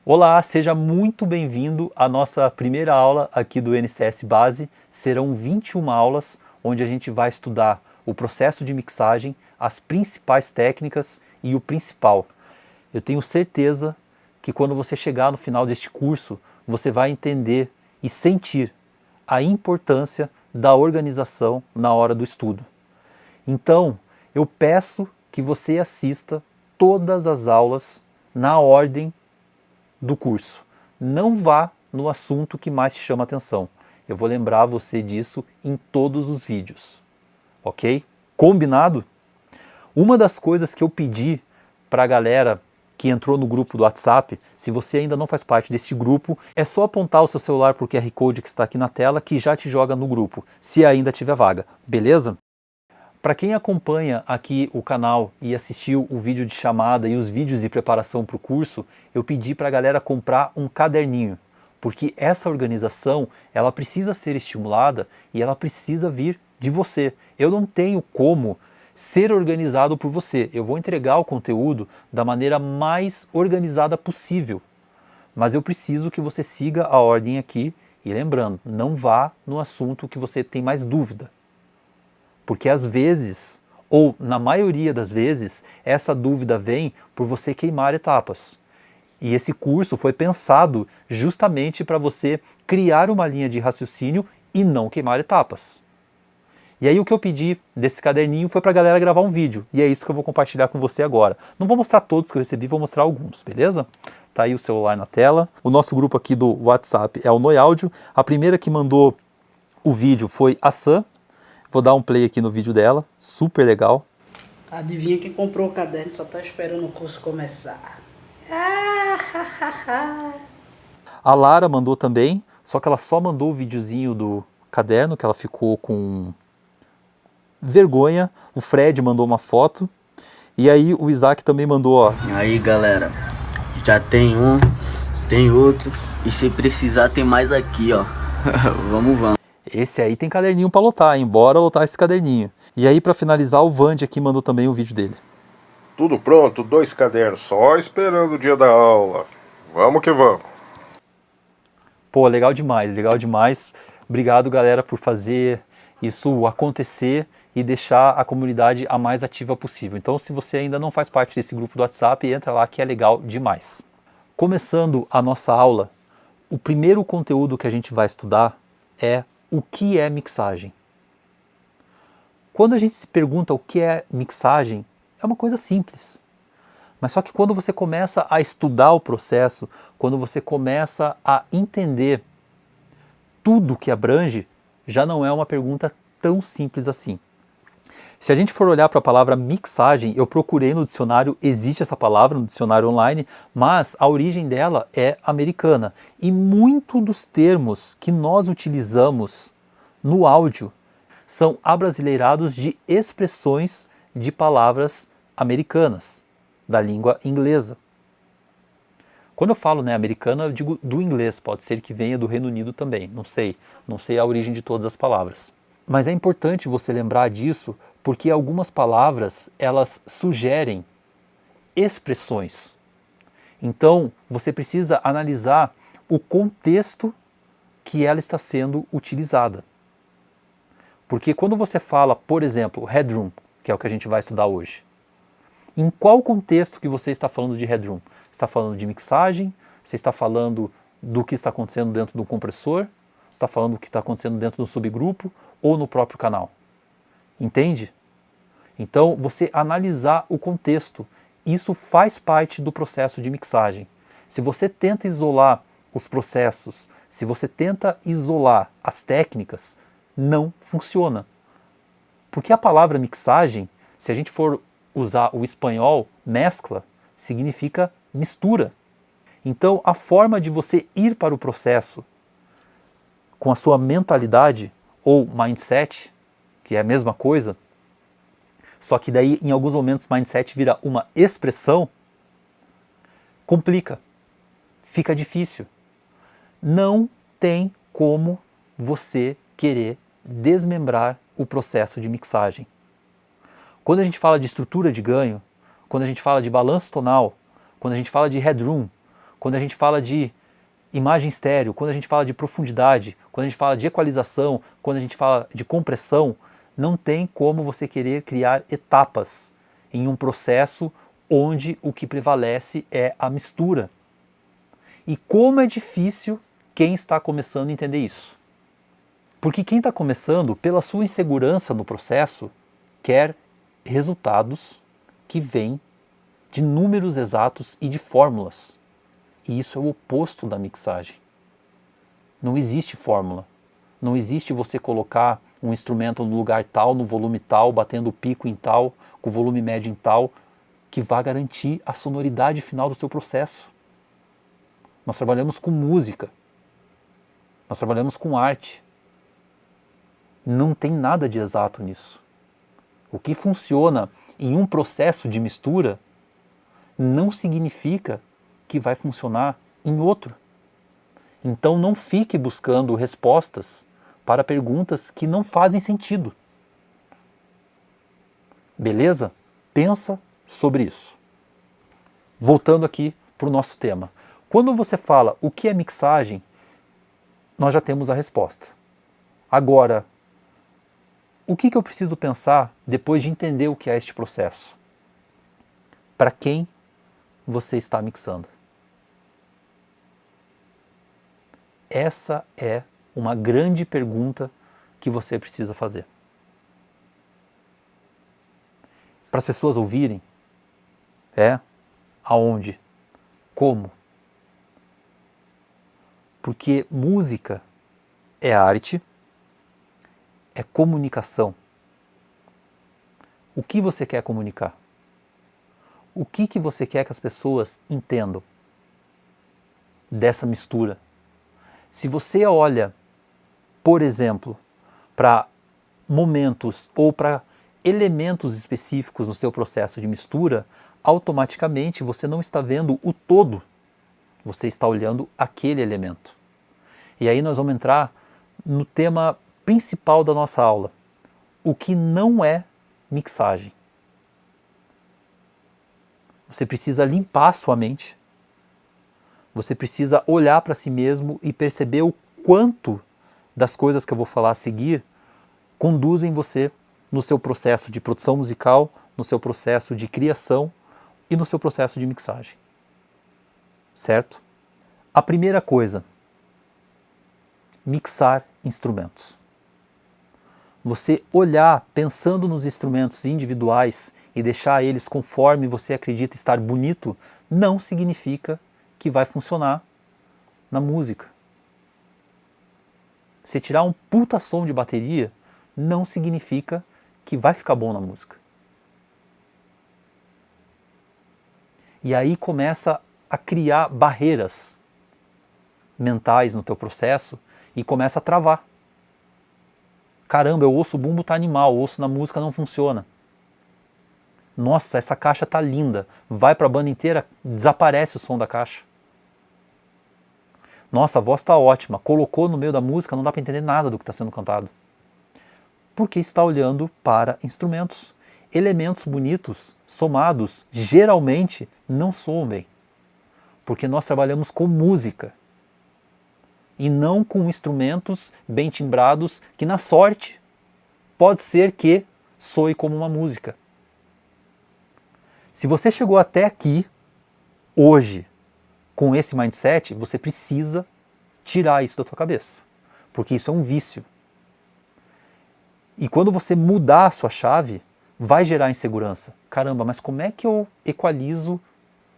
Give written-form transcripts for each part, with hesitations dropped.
Olá, seja muito bem-vindo à nossa primeira aula aqui do NCS Base. Serão 21 aulas onde a gente vai estudar o processo de mixagem, as principais técnicas e o principal. Eu tenho certeza que quando você chegar no final deste curso, você vai entender e sentir a importância da organização na hora do estudo. Então, eu peço que você assista todas as aulas na ordem do curso. Não vá no assunto que mais te chama atenção. Eu vou lembrar você disso em todos os vídeos. Ok? Combinado? Uma das coisas que eu pedi para a galera que entrou no grupo do WhatsApp, se você ainda não faz parte desse grupo, é só apontar o seu celular para o QR Code que está aqui na tela que já te joga no grupo, se ainda tiver vaga. Beleza? Para quem acompanha aqui o canal e assistiu o vídeo de chamada e os vídeos de preparação para o curso, eu pedi para a galera comprar um caderninho, porque essa organização ela precisa ser estimulada e ela precisa vir de você. Eu não tenho como ser organizado por você, eu vou entregar o conteúdo da maneira mais organizada possível, mas eu preciso que você siga a ordem aqui e lembrando, não vá no assunto que você tem mais dúvida. Porque às vezes, ou na maioria das vezes, essa dúvida vem por você queimar etapas. E esse curso foi pensado justamente para você criar uma linha de raciocínio e não queimar etapas. E aí o que eu pedi desse caderninho foi para a galera gravar um vídeo. E é isso que eu vou compartilhar com você agora. Não vou mostrar todos que eu recebi, vou mostrar alguns, beleza? Tá aí o celular na tela. O nosso grupo aqui do WhatsApp é o Noiáudio. A primeira que mandou o vídeo foi a Sam. Vou dar um play aqui no vídeo dela, super legal. Adivinha quem comprou o caderno, só tá esperando o curso começar. A Lara mandou também, só que ela só mandou o videozinho do caderno, que ela ficou com vergonha. O Fred mandou uma foto. E aí o Isaac também mandou, ó. Aí galera, já tem um, tem outro, e se precisar tem mais aqui, ó. Vamos. Esse aí tem caderninho para lotar, hein? Bora lotar esse caderninho. E aí, para finalizar, o Vande aqui mandou também o vídeo dele. Tudo pronto, 2 cadernos, só esperando o dia da aula. Vamos que vamos. Pô, legal demais, legal demais. Obrigado, galera, por fazer isso acontecer e deixar a comunidade a mais ativa possível. Então, se você ainda não faz parte desse grupo do WhatsApp, entra lá que é legal demais. Começando a nossa aula, o primeiro conteúdo que a gente vai estudar é o que é mixagem. Quando a gente se pergunta o que é mixagem, é uma coisa simples. Mas só que quando você começa a estudar o processo, quando você começa a entender tudo que abrange, já não é uma pergunta tão simples assim. Se a gente for olhar para a palavra mixagem, eu procurei no dicionário, existe essa palavra no dicionário online, mas a origem dela é americana. E muito dos termos que nós utilizamos no áudio são abrasileirados de expressões de palavras americanas, da língua inglesa. Quando eu falo americana, eu digo do inglês, pode ser que venha do Reino Unido também, não sei a origem de todas as palavras. Mas é importante você lembrar disso, porque algumas palavras, elas sugerem expressões. Então, você precisa analisar o contexto que ela está sendo utilizada. Porque quando você fala, por exemplo, headroom, que é o que a gente vai estudar hoje, em qual contexto que você está falando de headroom? Você está falando de mixagem? Você está falando do que está acontecendo dentro do compressor? Você está falando do que está acontecendo dentro do subgrupo ou no próprio canal? Entende? Então, você analisar o contexto, isso faz parte do processo de mixagem. Se você tenta isolar os processos, se você tenta isolar as técnicas, não funciona. Porque a palavra mixagem, se a gente for usar o espanhol, mescla, significa mistura. Então, a forma de você ir para o processo com a sua mentalidade ou mindset, que é a mesma coisa, só que daí em alguns momentos mindset vira uma expressão, complica, fica difícil. Não tem como você querer desmembrar o processo de mixagem. Quando a gente fala de estrutura de ganho, quando a gente fala de balanço tonal, quando a gente fala de headroom, quando a gente fala de imagem estéreo, quando a gente fala de profundidade, quando a gente fala de equalização, quando a gente fala de compressão, não tem como você querer criar etapas em um processo onde o que prevalece é a mistura. E como é difícil quem está começando a entender isso. Porque quem está começando, pela sua insegurança no processo, quer resultados que vêm de números exatos e de fórmulas. E isso é o oposto da mixagem. Não existe fórmula. Não existe você colocar um instrumento no lugar tal, no volume tal, batendo o pico em tal, com o volume médio em tal, que vai garantir a sonoridade final do seu processo. Nós trabalhamos com música. Nós trabalhamos com arte. Não tem nada de exato nisso. O que funciona em um processo de mistura não significa que vai funcionar em outro. Então não fique buscando respostas para perguntas que não fazem sentido. Beleza? Pensa sobre isso. Voltando aqui para o nosso tema. Quando você fala o que é mixagem, nós já temos a resposta. Agora, o que eu preciso pensar depois de entender o que é este processo? Para quem você está mixando? Essa é uma grande pergunta que você precisa fazer. Para as pessoas ouvirem, aonde? Como? Porque música é arte, é comunicação. O que você quer comunicar? O que você quer que as pessoas entendam dessa mistura? Se você olha, por exemplo, para momentos ou para elementos específicos no seu processo de mistura, automaticamente você não está vendo o todo, você está olhando aquele elemento. E aí nós vamos entrar no tema principal da nossa aula, o que não é mixagem. Você precisa limpar a sua mente, você precisa olhar para si mesmo e perceber o quanto das coisas que eu vou falar a seguir conduzem você no seu processo de produção musical, no seu processo de criação e no seu processo de mixagem. Certo? A primeira coisa, mixar instrumentos. Você olhar pensando nos instrumentos individuais e deixar eles conforme você acredita estar bonito, não significa que vai funcionar na música. Você tirar um puta som de bateria não significa que vai ficar bom na música. E aí começa a criar barreiras mentais no teu processo e começa a travar. Caramba, eu ouço o bumbo tá animal, ouço na música não funciona. Nossa, essa caixa tá linda. Vai para a banda inteira, desaparece o som da caixa. Nossa, a voz está ótima. Colocou no meio da música, não dá para entender nada do que está sendo cantado. Porque está olhando para instrumentos. Elementos bonitos, somados, geralmente não soam bem. Porque nós trabalhamos com música. E não com instrumentos bem timbrados que, na sorte, pode ser que soe como uma música. Se você chegou até aqui, hoje, com esse mindset, você precisa tirar isso da tua cabeça. Porque isso é um vício. E quando você mudar a sua chave, vai gerar insegurança. Caramba, mas como é que eu equalizo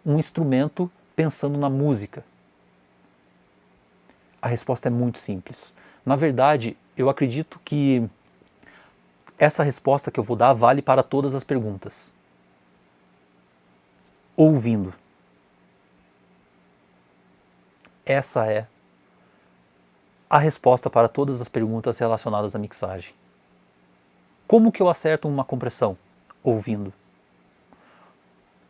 um instrumento pensando na música? A resposta é muito simples. Na verdade, eu acredito que essa resposta que eu vou dar vale para todas as perguntas. Ouvindo. Essa é a resposta para todas as perguntas relacionadas à mixagem. Como que eu acerto uma compressão? Ouvindo.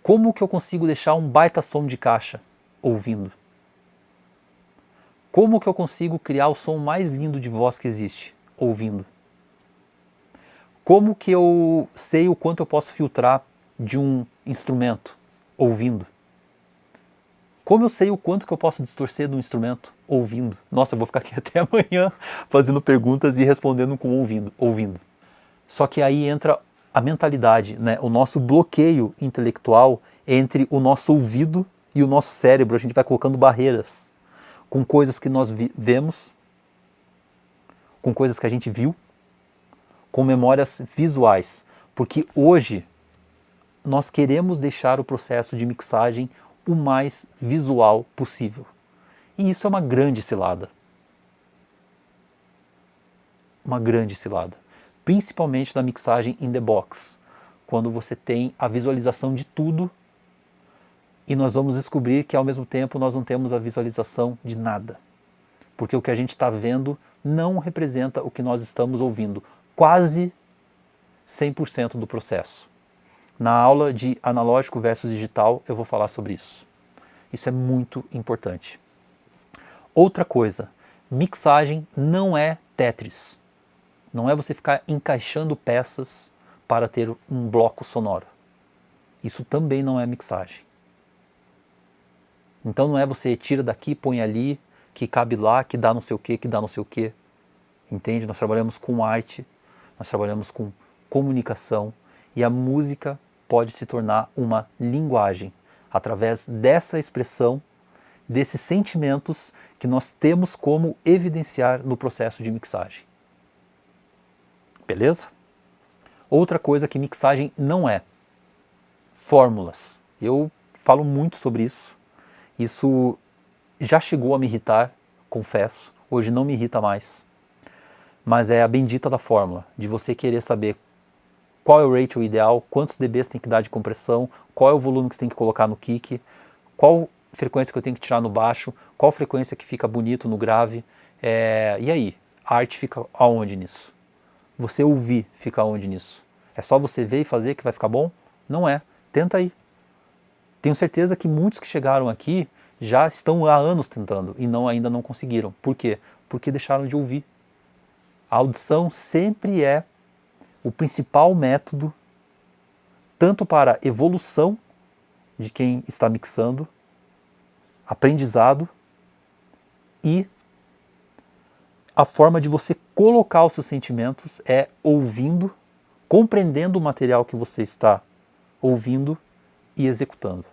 Como que eu consigo deixar um baita som de caixa? Ouvindo. Como que eu consigo criar o som mais lindo de voz que existe? Ouvindo. Como que eu sei o quanto eu posso filtrar de um instrumento? Ouvindo. Como eu sei o quanto que eu posso distorcer do instrumento? Ouvindo. Nossa, eu vou ficar aqui até amanhã fazendo perguntas e respondendo com ouvindo. Só que aí entra a mentalidade, né? O nosso bloqueio intelectual entre o nosso ouvido e o nosso cérebro. A gente vai colocando barreiras com coisas que nós vemos, com coisas que a gente viu, com memórias visuais. Porque hoje nós queremos deixar o processo de mixagem o mais visual possível. E isso é uma grande cilada. Uma grande cilada. Principalmente na mixagem in the box, quando você tem a visualização de tudo e nós vamos descobrir que ao mesmo tempo nós não temos a visualização de nada. Porque o que a gente está vendo não representa o que nós estamos ouvindo. Quase 100% do processo. Na aula de analógico versus digital eu vou falar sobre isso. Isso é muito importante. Outra coisa, mixagem não é Tetris. Não é você ficar encaixando peças para ter um bloco sonoro. Isso também não é mixagem. Então não é você tira daqui, põe ali, que cabe lá, que dá não sei o que, que dá não sei o que. Entende? Nós trabalhamos com arte, nós trabalhamos com comunicação e a música pode se tornar uma linguagem através dessa expressão, desses sentimentos que nós temos como evidenciar no processo de mixagem. Beleza? Outra coisa que mixagem não é: fórmulas. Eu falo muito sobre isso. Isso já chegou a me irritar, confesso. Hoje não me irrita mais. Mas é a bendita da fórmula, de você querer saber qual é o ratio ideal, quantos dBs tem que dar de compressão, qual é o volume que você tem que colocar no kick, qual frequência que eu tenho que tirar no baixo, qual frequência que fica bonito no grave. E aí? A arte fica aonde nisso? Você ouvir fica aonde nisso? É só você ver e fazer que vai ficar bom? Não é. Tenta aí. Tenho certeza que muitos que chegaram aqui já estão há anos tentando e ainda não conseguiram. Por quê? Porque deixaram de ouvir. A audição sempre é o principal método, tanto para evolução de quem está mixando, aprendizado e a forma de você colocar os seus sentimentos é ouvindo, compreendendo o material que você está ouvindo e executando.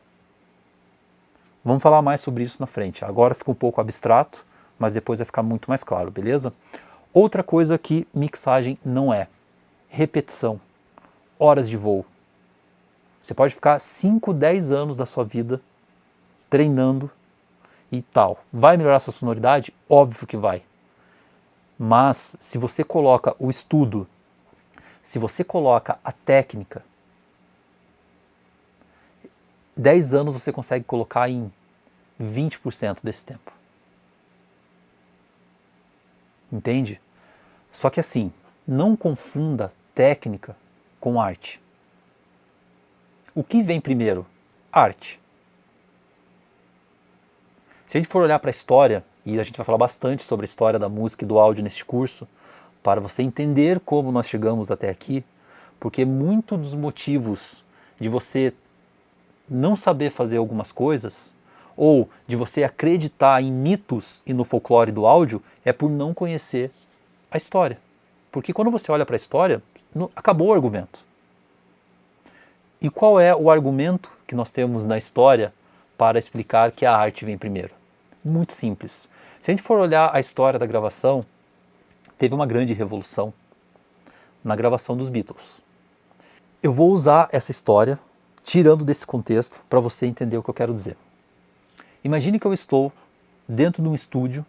Vamos falar mais sobre isso na frente. Agora fica um pouco abstrato, mas depois vai ficar muito mais claro, beleza? Outra coisa que mixagem não é: repetição, horas de voo. Você pode ficar 5, 10 anos da sua vida treinando e tal. Vai melhorar sua sonoridade? Óbvio que vai. Mas se você coloca o estudo, se você coloca a técnica, 10 anos você consegue colocar em 20% desse tempo. Entende? Só que assim, não confunda técnica com arte. O que vem primeiro? Arte. Se a gente for olhar para a história, e a gente vai falar bastante sobre a história da música e do áudio nesse curso, para você entender como nós chegamos até aqui, porque muito dos motivos de você não saber fazer algumas coisas, ou de você acreditar em mitos e no folclore do áudio, é por não conhecer a história. Porque quando você olha para a história, acabou o argumento. E qual é o argumento que nós temos na história para explicar que a arte vem primeiro? Muito simples. Se a gente for olhar a história da gravação, teve uma grande revolução na gravação dos Beatles. Eu vou usar essa história, tirando desse contexto, para você entender o que eu quero dizer. Imagine que eu estou dentro de um estúdio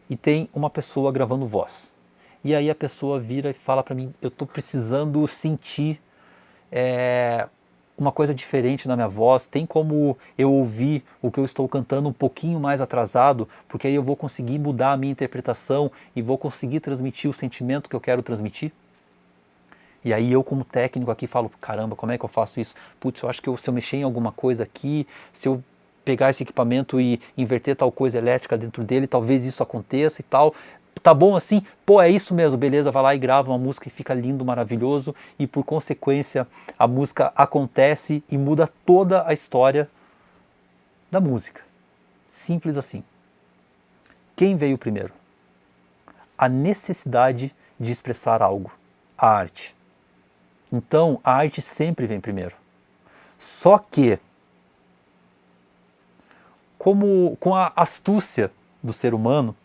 e tem uma pessoa gravando voz. E aí a pessoa vira e fala para mim: eu estou precisando sentir uma coisa diferente na minha voz, tem como eu ouvir o que eu estou cantando um pouquinho mais atrasado, porque aí eu vou conseguir mudar a minha interpretação e vou conseguir transmitir o sentimento que eu quero transmitir? E aí eu, como técnico aqui, falo: caramba, como é que eu faço isso? Putz, eu acho que se eu mexer em alguma coisa aqui, se eu pegar esse equipamento e inverter tal coisa elétrica dentro dele, talvez isso aconteça e tal. Tá bom assim? Pô, é isso mesmo, beleza, vai lá e grava uma música e fica lindo, maravilhoso, e por consequência a música acontece e muda toda a história da música. Simples assim. Quem veio primeiro? A necessidade de expressar algo, a arte. Então, a arte sempre vem primeiro. Só que, com a astúcia do ser humano,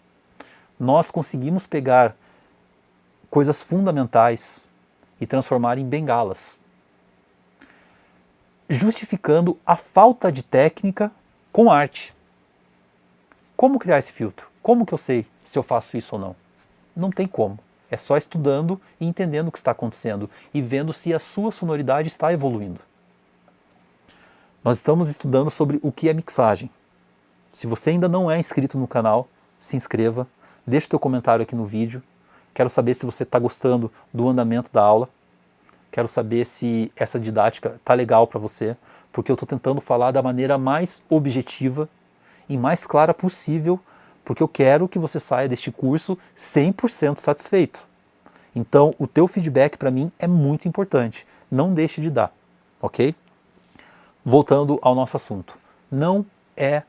nós conseguimos pegar coisas fundamentais e transformar em bengalas, justificando a falta de técnica com arte. Como criar esse filtro? Como que eu sei se eu faço isso ou não? Não tem como. É só estudando e entendendo o que está acontecendo e vendo se a sua sonoridade está evoluindo. Nós estamos estudando sobre o que é mixagem. Se você ainda não é inscrito no canal, se inscreva, deixe o teu comentário aqui no vídeo. Quero saber se você está gostando do andamento da aula. Quero saber se essa didática está legal para você, porque eu estou tentando falar da maneira mais objetiva e mais clara possível, porque eu quero que você saia deste curso 100% satisfeito. Então, o teu feedback para mim é muito importante. Não deixe de dar, ok? Voltando ao nosso assunto. Não é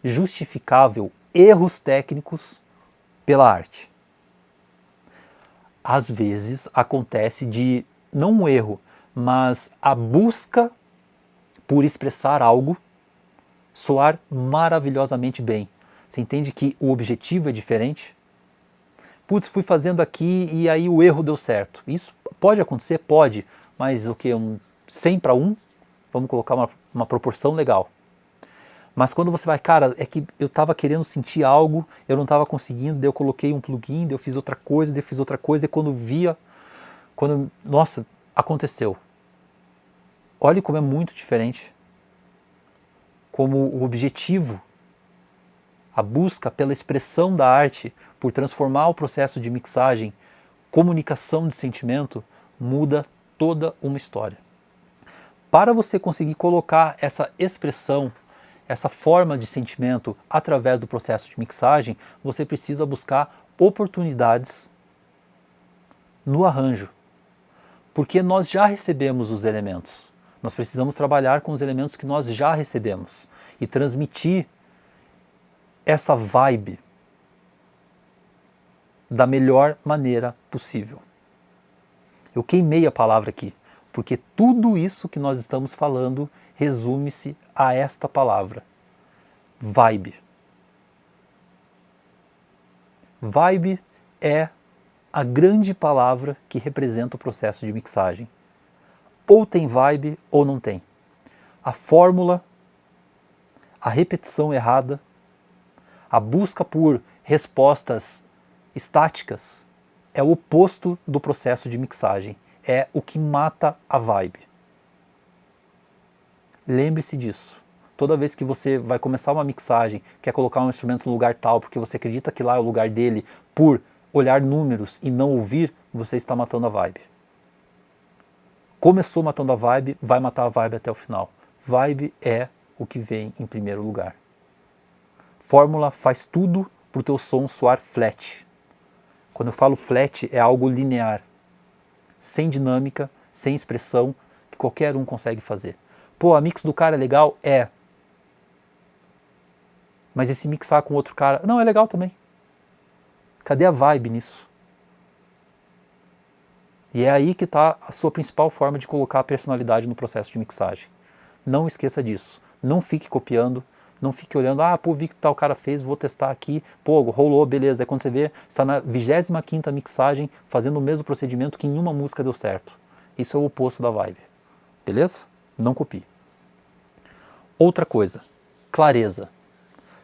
justificável erros técnicos pela arte. Às vezes acontece de, não um erro, mas a busca por expressar algo soar maravilhosamente bem. Você entende que o objetivo é diferente? Putz, fui fazendo aqui e aí o erro deu certo. Isso pode acontecer? Pode. Mas o que? 100 para 1? Vamos colocar uma proporção legal. Mas quando você vai, cara, é que eu estava querendo sentir algo, eu não estava conseguindo, daí eu coloquei um plugin, daí eu fiz outra coisa, e quando via, nossa, aconteceu. Olhe como é muito diferente. Como o objetivo, a busca pela expressão da arte, por transformar o processo de mixagem, comunicação de sentimento, muda toda uma história. Para você conseguir colocar essa expressão, essa forma de sentimento através do processo de mixagem, você precisa buscar oportunidades no arranjo. Porque nós já recebemos os elementos. Nós precisamos trabalhar com os elementos que nós já recebemos e transmitir essa vibe da melhor maneira possível. Eu queimei a palavra aqui, porque tudo isso que nós estamos falando resume-se a esta palavra: vibe. Vibe é a grande palavra que representa o processo de mixagem. Ou tem vibe ou não tem. A fórmula, a repetição errada, a busca por respostas estáticas é o oposto do processo de mixagem. É o que mata a vibe. Lembre-se disso. Toda vez que você vai começar uma mixagem, quer colocar um instrumento no lugar tal, porque você acredita que lá é o lugar dele, por olhar números e não ouvir, você está matando a vibe. Começou matando a vibe, vai matar a vibe até o final. Vibe é o que vem em primeiro lugar. Fórmula faz tudo para o teu som soar flat. Quando eu falo flat, é algo linear, sem dinâmica, sem expressão, que qualquer um consegue fazer. Pô, a mix do cara é legal? É. Mas e se mixar com outro cara? Não, é legal também. Cadê a vibe nisso? E é aí que está a sua principal forma de colocar a personalidade no processo de mixagem. Não esqueça disso. Não fique copiando, não fique olhando, pô, vi que tal cara fez, vou testar aqui, pô, rolou, beleza. Aí quando você vê, você está na 25ª mixagem, fazendo o mesmo procedimento que em uma música deu certo. Isso é o oposto da vibe. Beleza? Não copie. Outra coisa, clareza.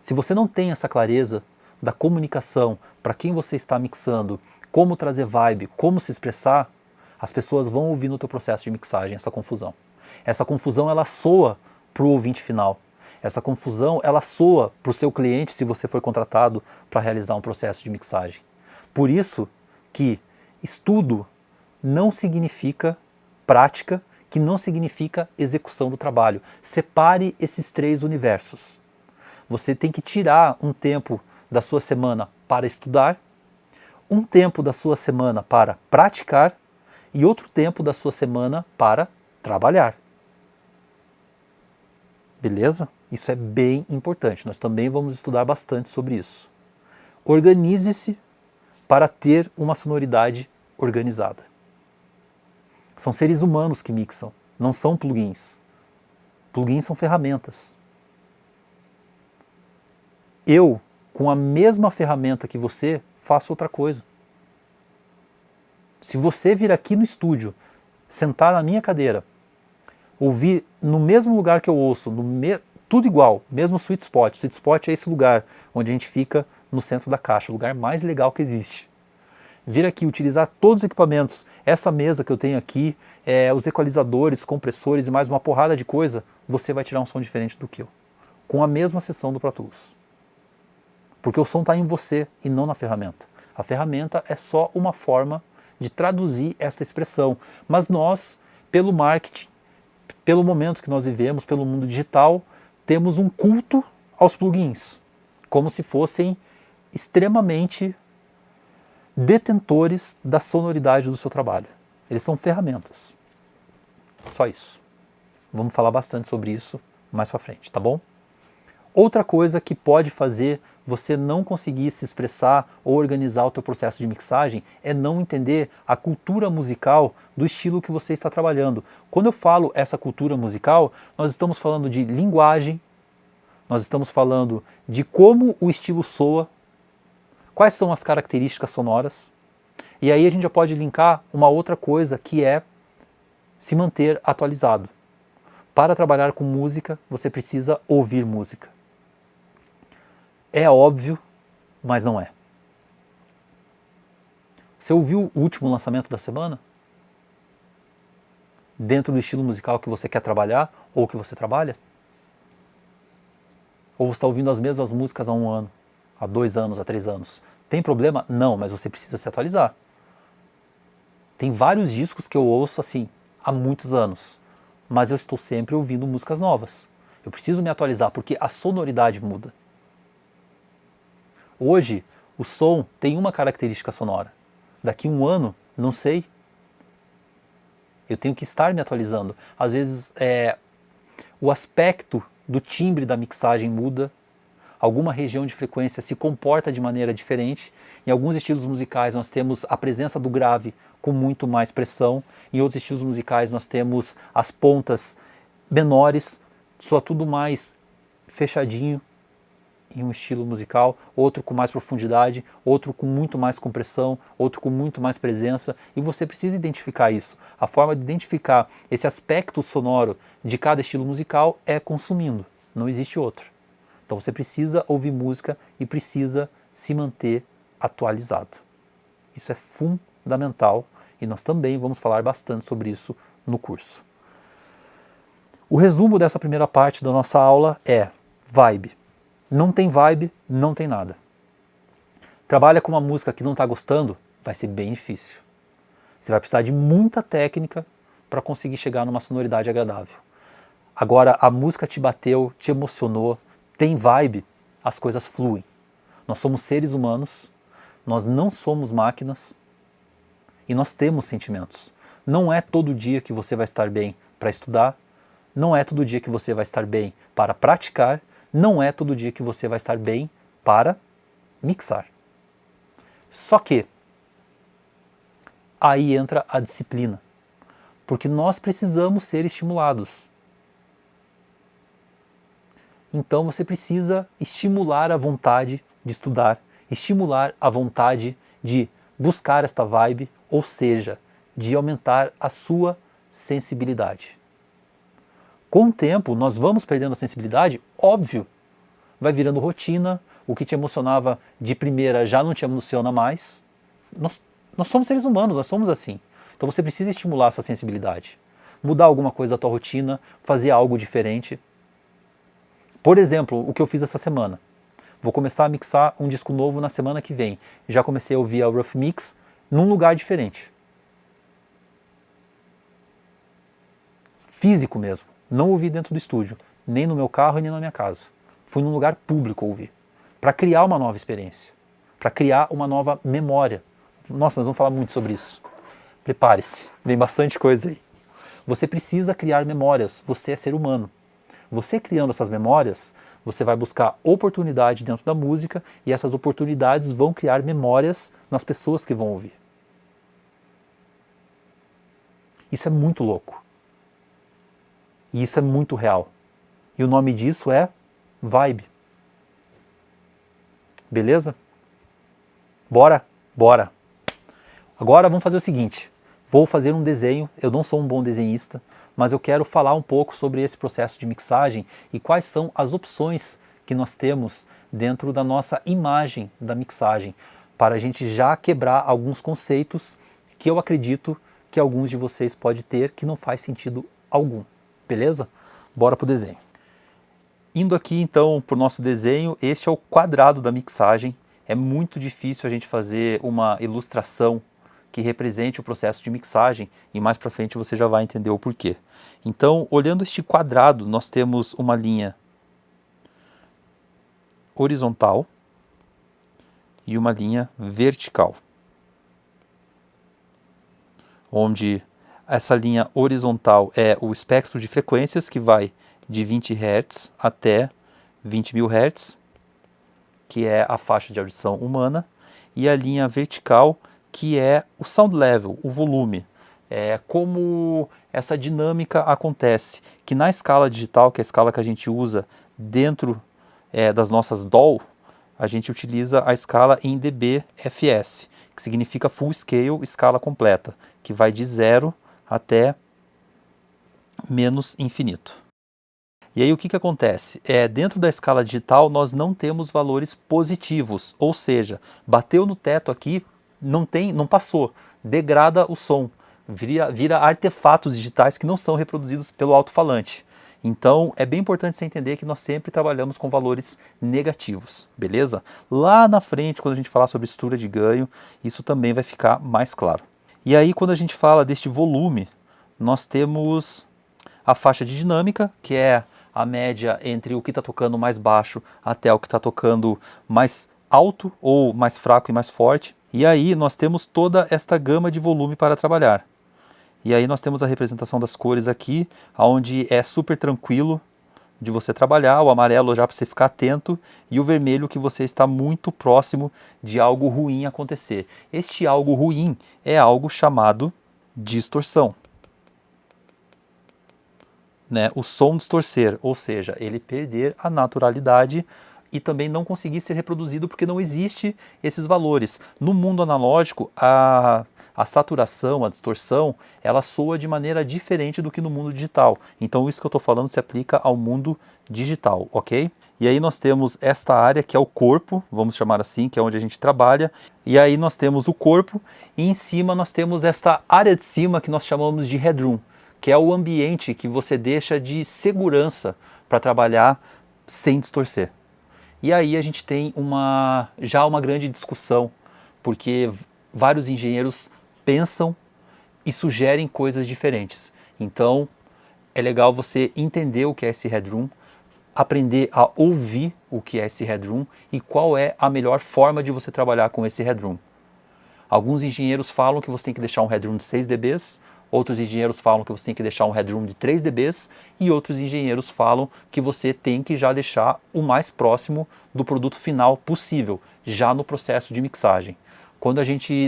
Se você não tem essa clareza da comunicação, para quem você está mixando, como trazer vibe, como se expressar, as pessoas vão ouvir no teu processo de mixagem essa confusão. Essa confusão, ela soa para o ouvinte final. Essa confusão, ela soa para o seu cliente, se você for contratado para realizar um processo de mixagem. Por isso que estudo não significa prática, que não significa execução do trabalho. Separe esses três universos. Você tem que tirar um tempo da sua semana para estudar, um tempo da sua semana para praticar e outro tempo da sua semana para trabalhar. Beleza? Isso é bem importante, nós também vamos estudar bastante sobre isso. Organize-se para ter uma sonoridade organizada. São seres humanos que mixam, não são plugins. Plugins são ferramentas. Eu, com a mesma ferramenta que você, faço outra coisa. Se você vir aqui no estúdio, sentar na minha cadeira, ouvir no mesmo lugar que eu ouço, tudo igual, mesmo sweet spot. Sweet spot é esse lugar onde a gente fica no centro da caixa, o lugar mais legal que existe. Vir aqui, utilizar todos os equipamentos, essa mesa que eu tenho aqui, os equalizadores, compressores e mais uma porrada de coisa, você vai tirar um som diferente do que eu. Com a mesma sessão do Pro Tools. Porque o som está em você e não na ferramenta. A ferramenta é só uma forma de traduzir esta expressão. Mas nós, pelo marketing, pelo momento que nós vivemos, pelo mundo digital, temos um culto aos plugins. Como se fossem extremamente detentores da sonoridade do seu trabalho. Eles são ferramentas. Só isso. Vamos falar bastante sobre isso mais pra frente, tá bom? Outra coisa que pode fazer você não conseguir se expressar ou organizar o teu processo de mixagem é não entender a cultura musical do estilo que você está trabalhando. Quando eu falo essa cultura musical, nós estamos falando de linguagem, nós estamos falando de como o estilo soa, quais são as características sonoras, e aí a gente já pode linkar uma outra coisa que é se manter atualizado. Para trabalhar com música, você precisa ouvir música. É óbvio, mas não é. Você ouviu o último lançamento da semana? Dentro do estilo musical que você quer trabalhar ou que você trabalha? Ou você está ouvindo as mesmas músicas há 1 ano, há 2 anos, há 3 anos? Tem problema? Não, mas você precisa se atualizar. Tem vários discos que eu ouço assim, há muitos anos, mas eu estou sempre ouvindo músicas novas. Eu preciso me atualizar porque a sonoridade muda. Hoje, o som tem uma característica sonora. Daqui 1 ano, não sei. Eu tenho que estar me atualizando. Às vezes, o aspecto do timbre da mixagem muda. Alguma região de frequência se comporta de maneira diferente. Em alguns estilos musicais nós temos a presença do grave com muito mais pressão. Em outros estilos musicais nós temos as pontas menores, soa tudo mais fechadinho em um estilo musical, outro com mais profundidade, outro com muito mais compressão, outro com muito mais presença, e você precisa identificar isso. A forma de identificar esse aspecto sonoro de cada estilo musical é consumindo, não existe outro. Então você precisa ouvir música e precisa se manter atualizado. Isso é fundamental e nós também vamos falar bastante sobre isso no curso. O resumo dessa primeira parte da nossa aula é vibe. Não tem vibe, não tem nada. Trabalha com uma música que não está gostando, vai ser bem difícil. Você vai precisar de muita técnica para conseguir chegar numa sonoridade agradável. Agora, a música te bateu, te emocionou, tem vibe, as coisas fluem. Nós somos seres humanos, nós não somos máquinas e nós temos sentimentos. Não é todo dia que você vai estar bem para estudar, não é todo dia que você vai estar bem para praticar, não é todo dia que você vai estar bem para mixar. Só que aí entra a disciplina, porque nós precisamos ser estimulados. Então você precisa estimular a vontade de estudar, estimular a vontade de buscar esta vibe, ou seja, de aumentar a sua sensibilidade. Com o tempo, nós vamos perdendo a sensibilidade, óbvio, vai virando rotina, o que te emocionava de primeira já não te emociona mais. Nós somos seres humanos, nós somos assim. Então você precisa estimular essa sensibilidade, mudar alguma coisa da tua rotina, fazer algo diferente. Por exemplo, o que eu fiz essa semana. Vou começar a mixar um disco novo na semana que vem. Já comecei a ouvir a Rough Mix num lugar diferente. Físico mesmo. Não ouvi dentro do estúdio, nem no meu carro e nem na minha casa. Fui num lugar público ouvir, para criar uma nova experiência, para criar uma nova memória. Nossa, nós vamos falar muito sobre isso. Prepare-se, vem bastante coisa aí. Você precisa criar memórias, você é ser humano. Você criando essas memórias, você vai buscar oportunidade dentro da música e essas oportunidades vão criar memórias nas pessoas que vão ouvir. Isso é muito louco. E isso é muito real. E o nome disso é vibe. Beleza? Bora? Bora! Agora vamos fazer o seguinte. Vou fazer um desenho. Eu não sou um bom desenhista, mas eu quero falar um pouco sobre esse processo de mixagem e quais são as opções que nós temos dentro da nossa imagem da mixagem, para a gente já quebrar alguns conceitos que eu acredito que alguns de vocês podem ter que não faz sentido algum. Beleza? Bora pro desenho. Indo aqui então para o nosso desenho, este é o quadrado da mixagem. É muito difícil a gente fazer uma ilustração que represente o processo de mixagem e mais para frente você já vai entender o porquê. Então, olhando este quadrado, nós temos uma linha horizontal e uma linha vertical, onde essa linha horizontal é o espectro de frequências que vai de 20 Hz até 20.000 Hz, que é a faixa de audição humana, e a linha vertical, que é o sound level, o volume. É como essa dinâmica acontece, que na escala digital, que é a escala que a gente usa dentro das nossas DAW, a gente utiliza a escala em dBFS, que significa Full Scale, escala completa, que vai de 0 até menos infinito. E aí o que acontece? Dentro da escala digital nós não temos valores positivos, ou seja, bateu no teto aqui, não passou, degrada o som, vira artefatos digitais que não são reproduzidos pelo alto-falante. Então é bem importante você entender que nós sempre trabalhamos com valores negativos, beleza? Lá na frente, quando a gente falar sobre estrutura de ganho, isso também vai ficar mais claro. E aí quando a gente fala deste volume, nós temos a faixa de dinâmica, que é a média entre o que está tocando mais baixo até o que está tocando mais alto, ou mais fraco e mais forte. E aí nós temos toda esta gama de volume para trabalhar. E aí nós temos a representação das cores aqui, onde é super tranquilo de você trabalhar, o amarelo já para você ficar atento, e o vermelho que você está muito próximo de algo ruim acontecer. Este algo ruim é algo chamado distorção. O som distorcer, ou seja, ele perder a naturalidade e também não conseguir ser reproduzido porque não existe esses valores. No mundo analógico, a saturação, a distorção, ela soa de maneira diferente do que no mundo digital. Então isso que eu estou falando se aplica ao mundo digital, ok? E aí nós temos esta área que é o corpo, vamos chamar assim, que é onde a gente trabalha. E aí nós temos o corpo e em cima nós temos esta área de cima que nós chamamos de headroom, que é o ambiente que você deixa de segurança para trabalhar sem distorcer. E aí a gente tem já uma grande discussão, porque vários engenheiros pensam e sugerem coisas diferentes. Então é legal você entender o que é esse headroom, aprender a ouvir o que é esse headroom e qual é a melhor forma de você trabalhar com esse headroom. Alguns engenheiros falam que você tem que deixar um headroom de 6 dB, outros engenheiros falam que você tem que deixar um headroom de 3 dB e outros engenheiros falam que você tem que já deixar o mais próximo do produto final possível, já no processo de mixagem. Quando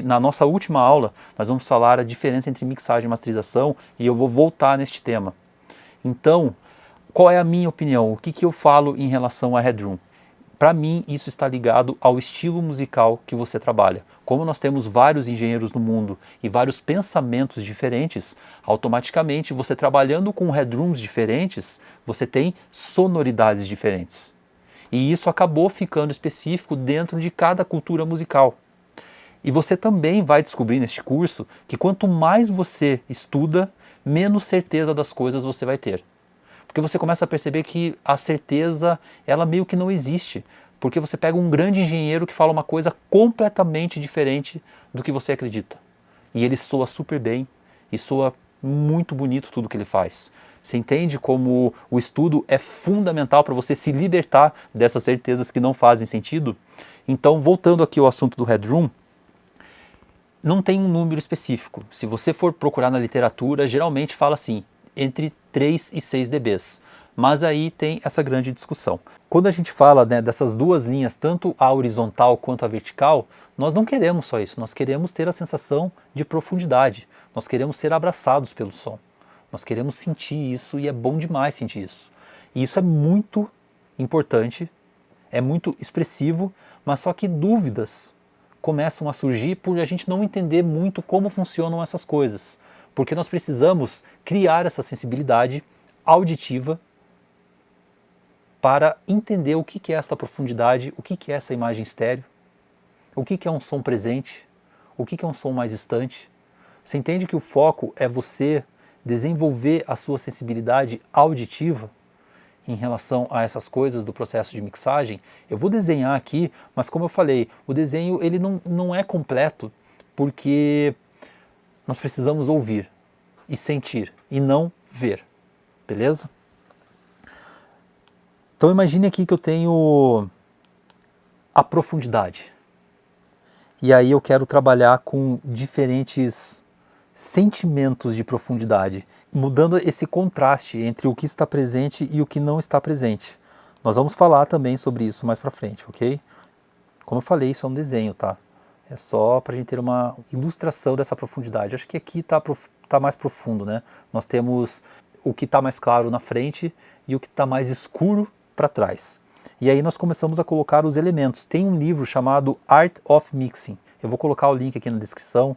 na nossa última aula, nós vamos falar a diferença entre mixagem e masterização e eu vou voltar neste tema. Então, qual é a minha opinião? O que eu falo em relação a headroom? Para mim, isso está ligado ao estilo musical que você trabalha. Como nós temos vários engenheiros no mundo e vários pensamentos diferentes, automaticamente você trabalhando com headrooms diferentes, você tem sonoridades diferentes. E isso acabou ficando específico dentro de cada cultura musical. E você também vai descobrir neste curso que quanto mais você estuda, menos certeza das coisas você vai ter. Porque você começa a perceber que a certeza, ela meio que não existe. Porque você pega um grande engenheiro que fala uma coisa completamente diferente do que você acredita. E ele soa super bem e soa muito bonito tudo que ele faz. Você entende como o estudo é fundamental para você se libertar dessas certezas que não fazem sentido? Então, voltando aqui ao assunto do headroom, não tem um número específico. Se você for procurar na literatura, geralmente fala assim, entre 3 e 6 dB. Mas aí tem essa grande discussão. Quando a gente fala, né, dessas duas linhas, tanto a horizontal quanto a vertical, nós não queremos só isso, nós queremos ter a sensação de profundidade, nós queremos ser abraçados pelo som, nós queremos sentir isso e é bom demais sentir isso. E isso é muito importante, é muito expressivo, mas só que dúvidas começam a surgir por a gente não entender muito como funcionam essas coisas, porque nós precisamos criar essa sensibilidade auditiva para entender o que é essa profundidade, o que é essa imagem estéreo, o que é um som presente, o que é um som mais distante. Você entende que o foco é você desenvolver a sua sensibilidade auditiva em relação a essas coisas do processo de mixagem? Eu vou desenhar aqui, mas como eu falei, o desenho ele não é completo, porque nós precisamos ouvir e sentir e não ver, beleza? Então imagine aqui que eu tenho a profundidade. E aí eu quero trabalhar com diferentes sentimentos de profundidade, mudando esse contraste entre o que está presente e o que não está presente. Nós vamos falar também sobre isso mais pra frente, ok? Como eu falei, isso é um desenho, tá? É só pra gente ter uma ilustração dessa profundidade. Acho que aqui tá mais profundo, né? Nós temos o que está mais claro na frente e o que está mais escuro para trás. E aí nós começamos a colocar os elementos. Tem um livro chamado Art of Mixing. Eu vou colocar o link aqui na descrição,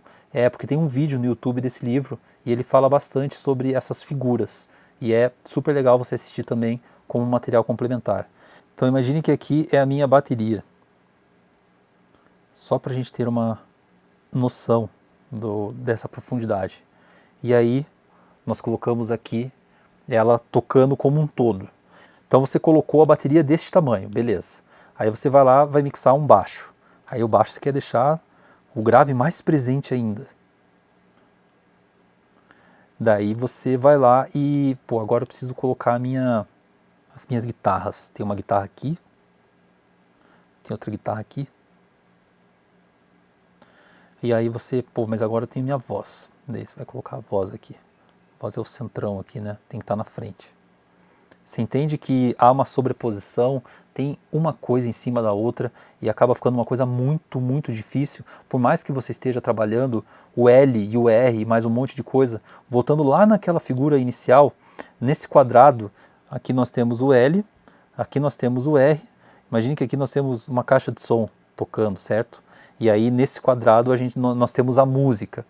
porque tem um vídeo no YouTube desse livro e ele fala bastante sobre essas figuras. E é super legal você assistir também como material complementar. Então imagine que aqui é a minha bateria. Só para a gente ter uma noção dessa profundidade. E aí nós colocamos aqui ela tocando como um todo. Então você colocou a bateria desse tamanho, beleza. Aí você vai lá, vai mixar um baixo. Aí o baixo você quer deixar o grave mais presente ainda. Daí você vai lá e, agora eu preciso colocar as minhas guitarras. Tem uma guitarra aqui, tem outra guitarra aqui. E aí você, mas agora eu tenho minha voz. Daí você vai colocar a voz aqui. A voz é o centrão aqui, né? Tem que estar na frente. Você entende que há uma sobreposição, tem uma coisa em cima da outra e acaba ficando uma coisa muito, muito difícil. Por mais que você esteja trabalhando o L e o R e mais um monte de coisa, voltando lá naquela figura inicial, nesse quadrado, aqui nós temos o L, aqui nós temos o R. Imagine que aqui nós temos uma caixa de som tocando, certo? E aí nesse quadrado nós temos a música.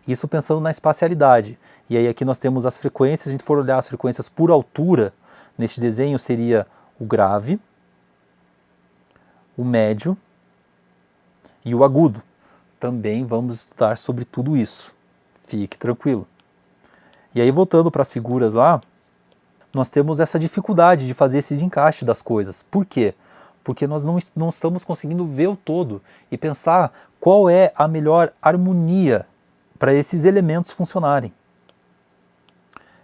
Isso pensando na espacialidade. E aí aqui nós temos as frequências. Se a gente for olhar as frequências por altura, neste desenho seria o grave, o médio e o agudo. Também vamos estudar sobre tudo isso. Fique tranquilo. E aí voltando para as figuras lá, nós temos essa dificuldade de fazer esses encaixes das coisas. Por quê? Porque nós não estamos conseguindo ver o todo e pensar qual é a melhor harmonia para esses elementos funcionarem.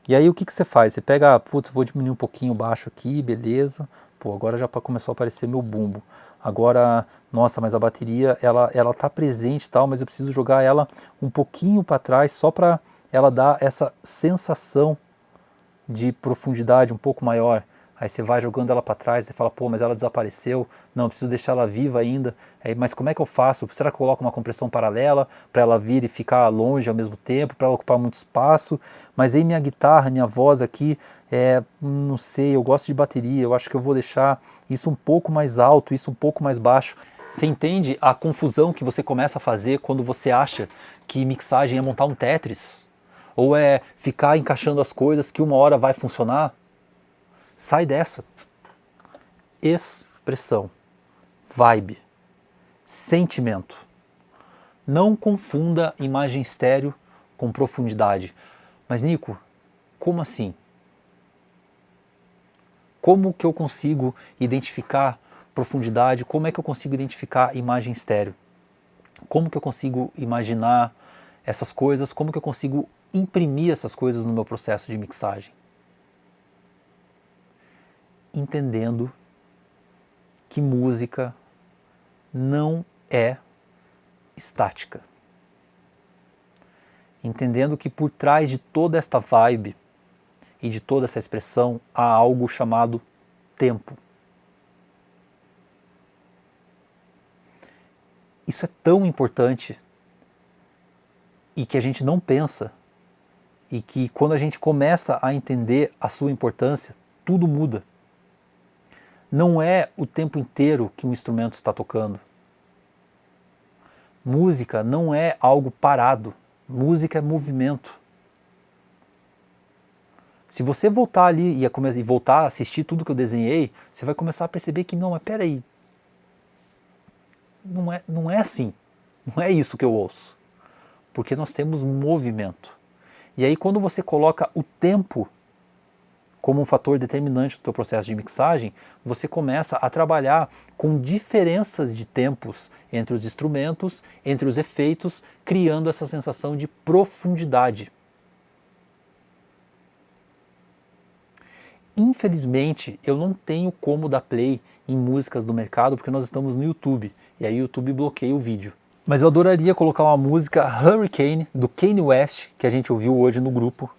E aí o que você faz? Você pega, vou diminuir um pouquinho o baixo aqui, beleza. Agora já começou a aparecer meu bumbo. Agora, nossa, mas a bateria, ela tá presente e tal, mas eu preciso jogar ela um pouquinho para trás, só para ela dar essa sensação de profundidade um pouco maior. Aí você vai jogando ela para trás e fala, mas ela desapareceu, não, eu preciso deixar ela viva ainda. Aí, mas como é que eu faço? Será que eu coloco uma compressão paralela para ela vir e ficar longe ao mesmo tempo, para ela ocupar muito espaço? Mas aí minha guitarra, minha voz aqui, não sei, eu gosto de bateria, eu acho que eu vou deixar isso um pouco mais alto, isso um pouco mais baixo. Você entende a confusão que você começa a fazer quando você acha que mixagem é montar um Tetris? Ou é ficar encaixando as coisas que uma hora vai funcionar? Sai dessa. Expressão, vibe, sentimento. Não confunda imagem estéreo com profundidade. Mas Nico, como assim? Como que eu consigo identificar profundidade? Como é que eu consigo identificar imagem estéreo? Como que eu consigo imaginar essas coisas? Como que eu consigo imprimir essas coisas no meu processo de mixagem? Entendendo que música não é estática. Entendendo que por trás de toda esta vibe e de toda essa expressão há algo chamado tempo. Isso é tão importante e que a gente não pensa, e que quando a gente começa a entender a sua importância, tudo muda. Não é o tempo inteiro que um instrumento está tocando. Música não é algo parado. Música é movimento. Se você voltar ali e voltar a assistir tudo que eu desenhei, você vai começar a perceber que não, mas peraí, não é assim. Não é isso que eu ouço. Porque nós temos movimento. E aí quando você coloca o tempo como um fator determinante do teu processo de mixagem, você começa a trabalhar com diferenças de tempos entre os instrumentos, entre os efeitos, criando essa sensação de profundidade. Infelizmente, eu não tenho como dar play em músicas do mercado porque nós estamos no YouTube, e aí o YouTube bloqueia o vídeo. Mas eu adoraria colocar uma música Hurricane, do Kanye West, que a gente ouviu hoje no grupo,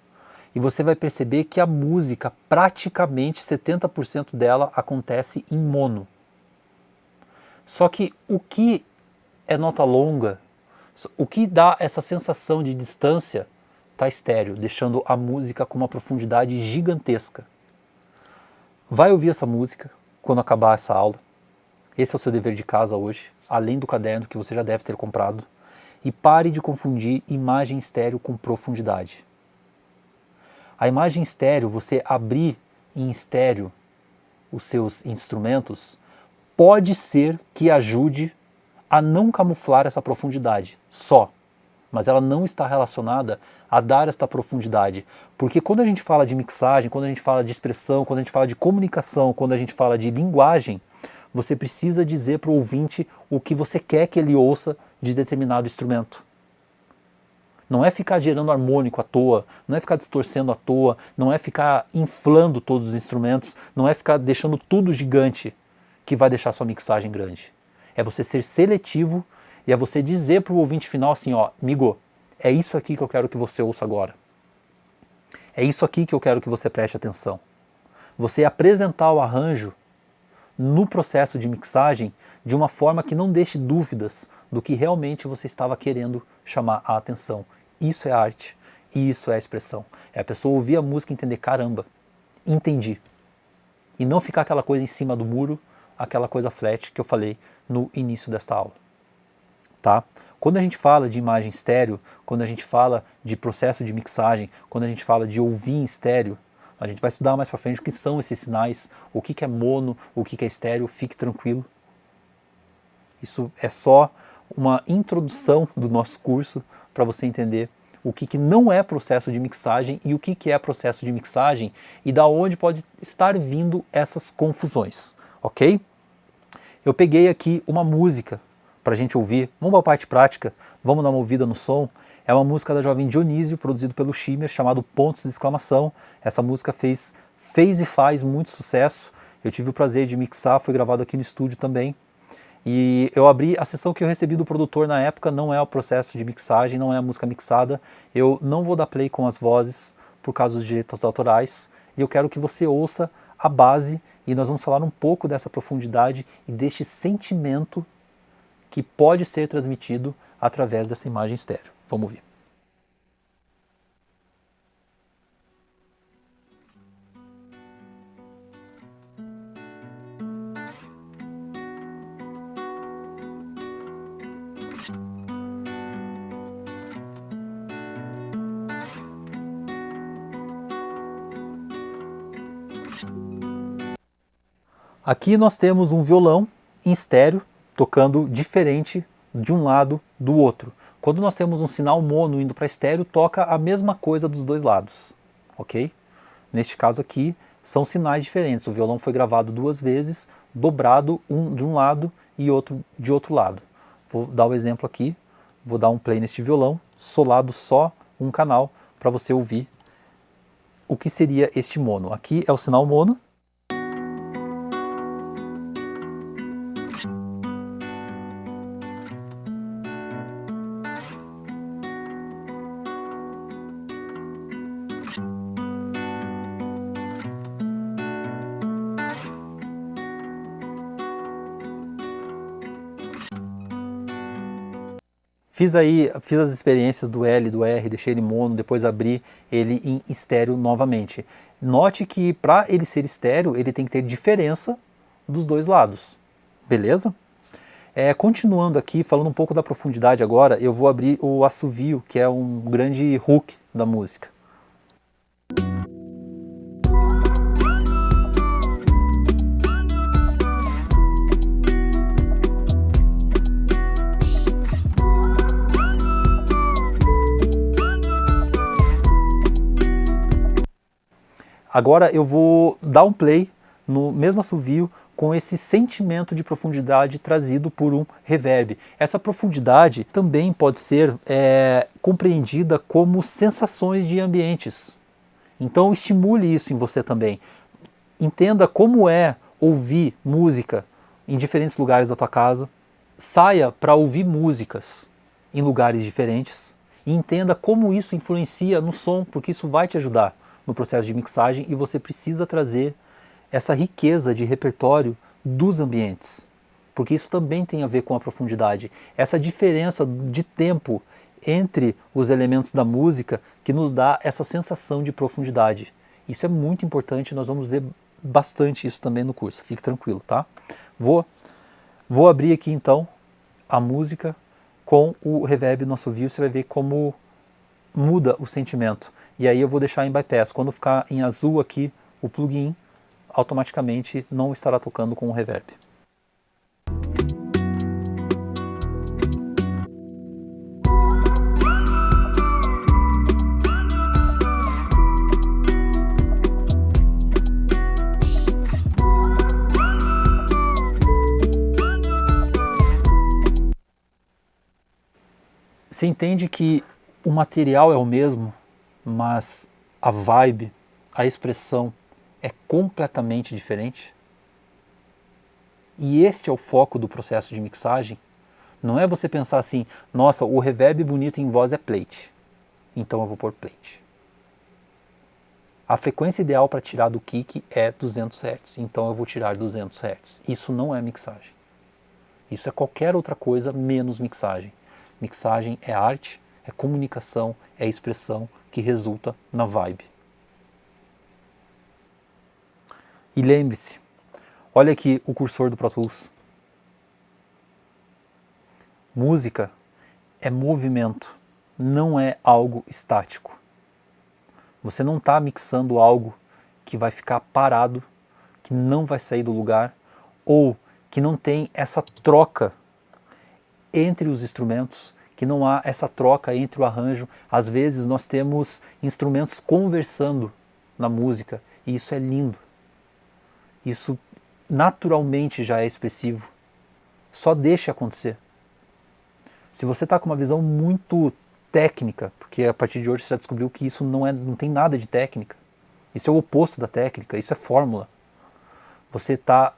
e você vai perceber que a música, praticamente 70% dela acontece em mono. Só que o que é nota longa, o que dá essa sensação de distância, está estéreo, deixando a música com uma profundidade gigantesca. Vai ouvir essa música quando acabar essa aula. Esse é o seu dever de casa hoje, além do caderno que você já deve ter comprado. E pare de confundir imagem estéreo com profundidade. A imagem estéreo, você abrir em estéreo os seus instrumentos, pode ser que ajude a não camuflar essa profundidade, só. Mas ela não está relacionada a dar esta profundidade. Porque quando a gente fala de mixagem, quando a gente fala de expressão, quando a gente fala de comunicação, quando a gente fala de linguagem, você precisa dizer para o ouvinte o que você quer que ele ouça de determinado instrumento. Não é ficar gerando harmônico à toa, não é ficar distorcendo à toa, não é ficar inflando todos os instrumentos, não é ficar deixando tudo gigante que vai deixar sua mixagem grande. É você ser seletivo e é você dizer para o ouvinte final assim, ó, amigo, é isso aqui que eu quero que você ouça agora. É isso aqui que eu quero que você preste atenção. Você apresentar o arranjo no processo de mixagem de uma forma que não deixe dúvidas do que realmente você estava querendo chamar a atenção. Isso é arte e isso é expressão. É a pessoa ouvir a música e entender, caramba, entendi. E não ficar aquela coisa em cima do muro, aquela coisa flat que eu falei no início desta aula. Tá? Quando a gente fala de imagem estéreo, quando a gente fala de processo de mixagem, quando a gente fala de ouvir em estéreo, a gente vai estudar mais para frente o que são esses sinais, o que é mono, o que é estéreo, fique tranquilo. Isso é só uma introdução do nosso curso para você entender o que não é processo de mixagem e o que é processo de mixagem e da onde pode estar vindo essas confusões, ok? Eu peguei aqui uma música para a gente ouvir, vamos para a parte prática, vamos dar uma ouvida no som. É uma música da Jovem Dionísio, produzido pelo Shimmer, chamado Pontos de Exclamação. Essa música fez e faz muito sucesso. Eu tive o prazer de mixar, foi gravado aqui no estúdio também. E eu abri a sessão que eu recebi do produtor na época, não é o processo de mixagem, não é a música mixada. Eu não vou dar play com as vozes por causa dos direitos autorais. E eu quero que você ouça a base e nós vamos falar um pouco dessa profundidade e deste sentimento que pode ser transmitido através dessa imagem estéreo. Vamos ver. Aqui nós temos um violão em estéreo, tocando diferente de um lado do outro. Quando nós temos um sinal mono indo para estéreo, toca a mesma coisa dos dois lados, ok? Neste caso aqui, são sinais diferentes. O violão foi gravado duas vezes, dobrado um de um lado e outro de outro lado. Vou dar o exemplo aqui, vou dar um play neste violão, solado só um canal, para você ouvir o que seria este mono. Aqui é o sinal mono. Fiz as experiências do L, do R, deixei ele mono, depois abri ele em estéreo novamente. Note que para ele ser estéreo, ele tem que ter diferença dos dois lados, beleza? Continuando aqui, falando um pouco da profundidade agora, eu vou abrir o assovio, que é um grande hook da música. Agora eu vou dar um play no mesmo assovio com esse sentimento de profundidade trazido por um reverb. Essa profundidade também pode ser compreendida como sensações de ambientes. Então estimule isso em você também. Entenda como é ouvir música em diferentes lugares da tua casa. Saia para ouvir músicas em lugares diferentes e entenda como isso influencia no som, porque isso vai te ajudar no processo de mixagem e você precisa trazer essa riqueza de repertório dos ambientes, porque isso também tem a ver com a profundidade. Essa diferença de tempo entre os elementos da música que nos dá essa sensação de profundidade. Isso é muito importante, nós vamos ver bastante isso também no curso, fique tranquilo, tá? Vou abrir aqui então a música com o reverb no assovio, você vai ver como muda o sentimento. E aí eu vou deixar em bypass. Quando ficar em azul aqui o plugin, automaticamente não estará tocando com o reverb. Você entende que o material é o mesmo, mas a vibe, a expressão é completamente diferente? E este é o foco do processo de mixagem. Não é você pensar assim, nossa, o reverb bonito em voz é plate, então eu vou pôr plate. A frequência ideal para tirar do kick é 200 Hz, então eu vou tirar 200 Hz. Isso não é mixagem. Isso é qualquer outra coisa menos mixagem. Mixagem é arte, é comunicação, é expressão que resulta na vibe. E lembre-se, olha aqui o cursor do Pro Tools. Música é movimento, não é algo estático. Você não está mixando algo que vai ficar parado, que não vai sair do lugar, ou que não tem essa troca entre os instrumentos, que não há essa troca entre o arranjo. Às vezes nós temos instrumentos conversando na música, e isso é lindo. Isso naturalmente já é expressivo. Só deixe acontecer. Se você está com uma visão muito técnica, porque a partir de hoje você já descobriu que isso não tem nada de técnica. Isso é o oposto da técnica, isso é fórmula. Você está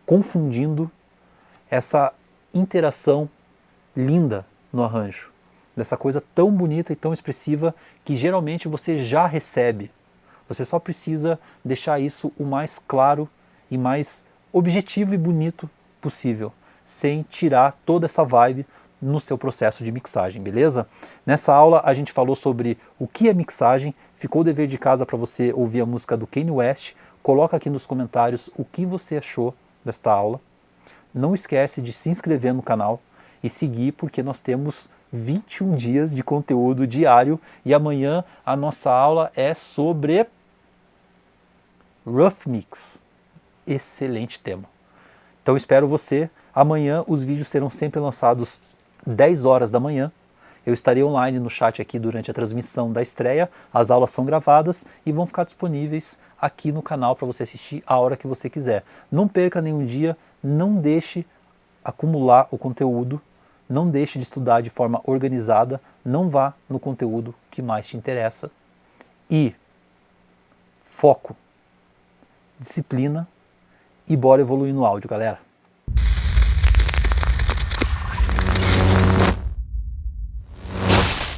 confundindo essa interação linda no arranjo, dessa coisa tão bonita e tão expressiva que geralmente você já recebe. Você só precisa deixar isso o mais claro e mais objetivo e bonito possível, sem tirar toda essa vibe no seu processo de mixagem, beleza? Nessa aula a gente falou sobre o que é mixagem, ficou o dever de casa para você ouvir a música do Kanye West. Coloca aqui nos comentários o que você achou desta aula. Não esquece de se inscrever no canal e seguir, porque nós temos 21 dias de conteúdo diário e amanhã a nossa aula é sobre Rough Mix. Excelente tema. Então espero você. Amanhã os vídeos serão sempre lançados 10 horas da manhã. Eu estarei online no chat aqui durante a transmissão da estreia. As aulas são gravadas e vão ficar disponíveis aqui no canal para você assistir a hora que você quiser. Não perca nenhum dia, não deixe acumular o conteúdo, não deixe de estudar de forma organizada, não vá no conteúdo que mais te interessa. E foco, disciplina e bora evoluir no áudio, galera.